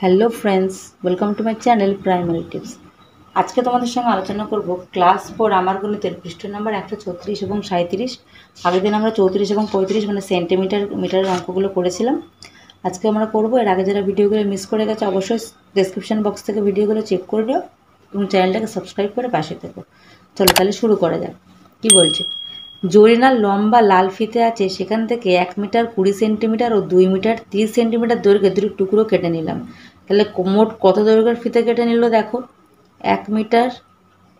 Hello friends, welcome to my channel primary tips. আজকে তোমাদের সঙ্গে আলোচনা করব ক্লাস 4 আমার গণিতের পৃষ্ঠ নাম্বার 136 এবং 37। আগের দিন আমরা 34 এবং 35 মানে মিটারের অঙ্কগুলো করেছিলাম। আজকে আমরা করব। এর আগে যারা ভিডিওগুলো মিস করে গেছে অবশ্যই ডেসক্রিপশন বক্স থেকে ভিডিওগুলো চেক করে নিও এবং চ্যানেলটাকে সাবস্ক্রাইব করে পাশে থেকো। চলো তাহলে শুরু করা যাক। কি বলছে? জরিনার লম্বা লাল ফিতে আছে, সেখান থেকে 1 মিটার 20 সেন্টিমিটার ও 2 মিটার 30 সেন্টিমিটার দৈর্ঘ্যের দুটি টুকরো কেটে নিলাম। তাহলে মোট কত দৈর্ঘ্যের ফিতে কেটে নিল দেখো। 1 মিটার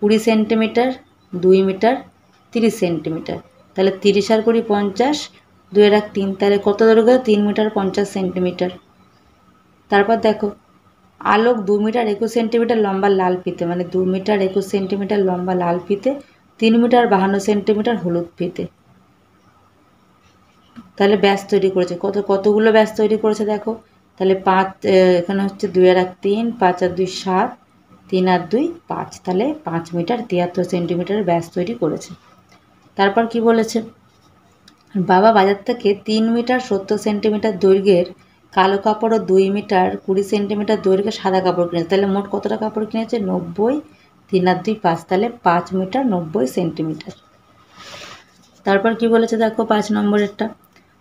20 সেন্টিমিটার, 2 মিটার 30 সেন্টিমিটার। তাহলে 30 আর 20 50, 2 আর 1 3, তাহলে কত দৈর্ঘ্য? 3 মিটার 50 সেন্টিমিটার। তারপর দেখো, আলোক 2 মিটার 21 সেন্টিমিটার লম্বা লাল ফিতে, মানে 2 মিটার 21 সেন্টিমিটার লম্বা লাল ফিতে, 3 মিটার 52 সেন্টিমিটার হলুদ ফিতে। তাহলে ব্যাস তৈরি করেছে। কতগুলো ব্যাস তৈরি করেছে দেখো। তাহলে 5, এখানে হচ্ছে 2 আর 1 3, 5 আর 2 7, 3 আর 2 5, তাহলে 5 মিটার 73 সেন্টিমিটারের ব্যাস তৈরি করেছে। তারপর কি বলেছে? বাবা বাজার থেকে 3 মিটার 70 সেন্টিমিটার দৈর্ঘ্যের কালো কাপড় ও 2 মিটার 20 সেন্টিমিটার দৈর্ঘ্যের সাদা কাপড় কিনেছে। তাহলে মোট কতটা কাপড় কিনেছে? 90, 3 আর 2 5, তাহলে 5 মিটার 90 সেন্টিমিটার। তারপর কি বলেছে দেখো 5 নম্বরেরটা।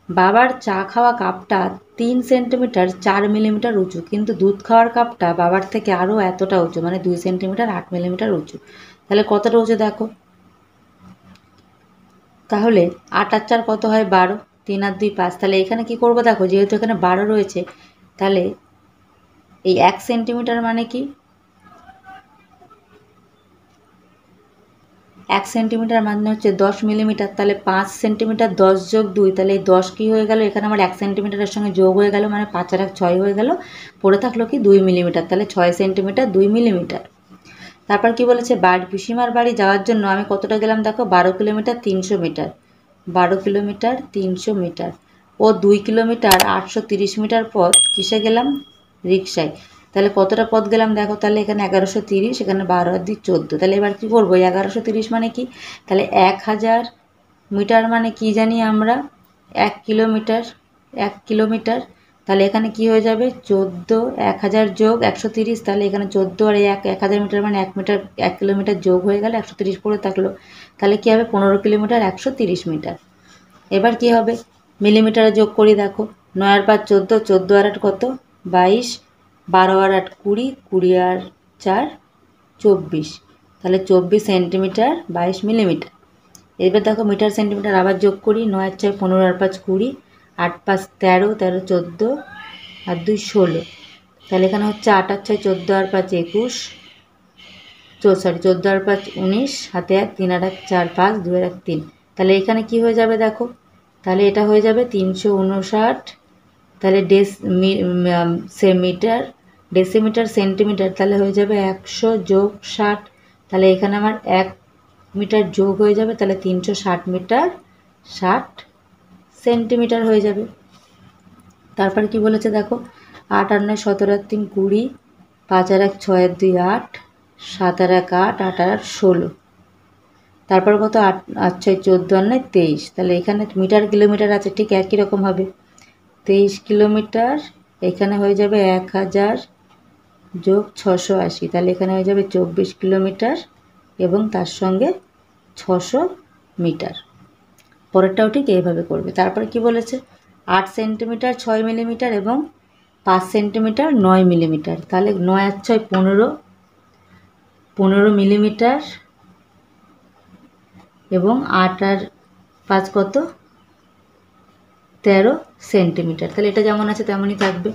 বাবার চা খাওয়া কাপটা 3 সেন্টিমিটার 4 মিলিমিটার উঁচু, কিন্তু দুধ খাওয়ার কাপটা বাবার থেকে আরও এতটা উঁচু, মানে 2 সেন্টিমিটার 8 মিলিমিটার উঁচু। তাহলে কতটা উঁচু দেখো। তাহলে 8 আর 4 কত হয়? 12, 3 আর 2 5। তাহলে এখানে কি করবো দেখো, যেহেতু এখানে 12 রয়েছে, তাহলে এই 1 সেন্টিমিটার মানে কি? 1 সেন্টিমিটার মানে হচ্ছে 10 মিলিমিটার। তাহলে 5 সেন্টিমিটার 10 যোগ 2, তাহলে এই 10 কী হয়ে গেল? এখানে আমার 1 সেন্টিমিটারের সঙ্গে যোগ হয়ে গেল, মানে 5 আর 1 6 হয়ে গেল। পড়ে থাকলো কি? 2 মিলিমিটার। তাহলে 6 সেন্টিমিটার 2 মিলিমিটার। তারপর কি বলেছে? পিসিমার বাড়ি যাওয়ার জন্য আমি কতটা গেলাম দেখো। 12 কিলোমিটার 300 মিটার, 12 কিলোমিটার 300 মিটার ও 2 কিলোমিটার 830 মিটার পথ কিসে গেলাম? রিক্সায়। তাহলে কতটা পথ গেলাম দেখো। তাহলে এখানে 1130, এখানে 12 আর 2 14। তাহলে এবার কী করবো? 1130 মানে কি? তাহলে 1000 মিটার মানে কি জানি আমরা? 1 কিলোমিটার, 1 কিলোমিটার। তাহলে এখানে কি হয়ে যাবে? 14, 1000 যোগ 130, তাহলে এখানে 14 আর 1000 মিটার মানে 1 মিটার 1 কিলোমিটার যোগ হয়ে গেলে 130 পড়ে থাকলো। তাহলে কি হবে? 15 কিলোমিটার 130 মিটার। এবার কি হবে? মিলিমিটারে যোগ করি দেখো। 9 আর 5 14, 14 আর 8 কত? 22, 12 আর 8 20, 20 আর 4 24। তাহলে 24 সেন্টিমিটার 22 মিলিমিটার। এবার দেখো মিটার সেন্টিমিটার আবার যোগ করি। 9 আর 6 15 আর 5 20, 8 5 13, 13 14 আর 2 16। তাহলে এখানে হচ্ছে 8 আর 6 14 আর 5 21, 14 আর 5 19, হাতে 1, 3 আর 1 4 5, 2 আর 1 3। তাহলে এখানে কি হয়ে যাবে দেখো। তাহলে এটা হয়ে যাবে 359। তাহলে মিটার ডেসিমিটার সেন্টিমিটার, তাহলে হয়ে যাবে 100 যোগ 60। তাহলে এখানে আমার 1 মিটার যোগ হয়ে যাবে, তাহলে 360 মিটার 60 সেন্টিমিটার হয়ে যাবে। তারপর কি বলেছে দেখো। 8 আর 9 17 আর 3 20, 5 আর 1 6 আর 2 8, 7 আর 1 8, 8 আর 16। তারপর কত? 8 আর 6 14 আর 9 23। তাহলে এখানে মিটার কিলোমিটার আছে, ঠিক একই রকম হবে। 23 কিলোমিটার, এখানে হয়ে যাবে 1000 যোগ 680, তাহলে এখানে হয়ে যাবে 24 কিলোমিটার এবং তার সঙ্গে 600 মিটার। পরেরটাও ঠিক এইভাবে করবে। তারপরে কি বলেছে? 8 সেন্টিমিটার 6 মিলিমিটার এবং 5 সেন্টিমিটার 9 মিলিমিটার। তাহলে 9 আর 6 15, 15 মিলিমিটার এবং 8 আর 5 কত? 13 সেন্টিমিটার। তাহলে এটা যেমন আছে তেমনই থাকবে।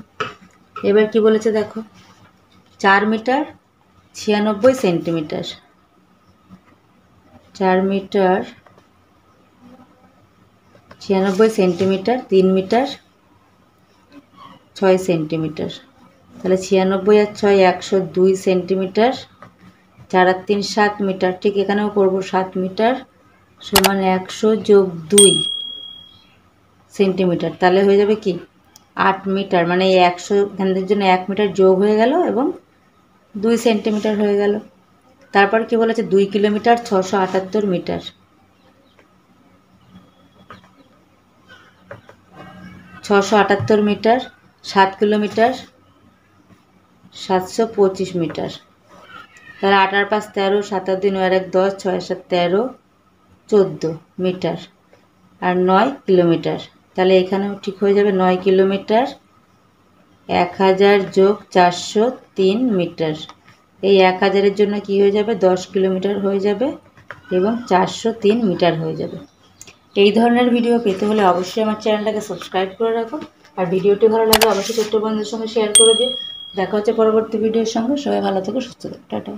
এবার কি বলেছে দেখো। 4 metre 96 centimetre, 4 metre 96 centimetre, 3 metre 6 centimetre. তাহলে 96 আর 6 102 সেন্টিমিটার, 4 আর 3 7 মিটার। ঠিক এখানেও করবো 7 মিটার সমান 100 যোগ 2 সেন্টিমিটার। তাহলে হয়ে যাবে কি? 8 মিটার, মানে এই 100 এখানের জন্য 1 মিটার যোগ হয়ে গেল এবং 2 সেন্টিমিটার হয়ে গেল। তারপর কি বলেছে? 2 kilometre 678 metre, 678 metre, 7 kilometre 725 metre. তাহলে 8 আর 5 13, 7 আর 2 9 আর 1 10, 6 আর 7 13, 14 মিটার আর 9 কিলোমিটার। তাহলে এখানেও ঠিক হয়ে যাবে 9 কিলোমিটার, 1000 যোগ 403 মিটার। এই 1000-এর জন্য কি হয়ে যাবে 10 কিলোমিটার হয়ে যাবে এবং 403 মিটার হয়ে যাবে। এই ধরনের ভিডিও পেতে হলে অবশ্যই আমার চ্যানেলটাকে সাবস্ক্রাইব করে রাখো, আর ভিডিওটি ভালো লাগলে অবশ্যই ছোট্ট বন্ধুদের সঙ্গে শেয়ার করে দিও। দেখা হচ্ছে পরবর্তী ভিডিওর সঙ্গে। সবাই ভালো থেকো, সুস্থ থেকো, টাটা।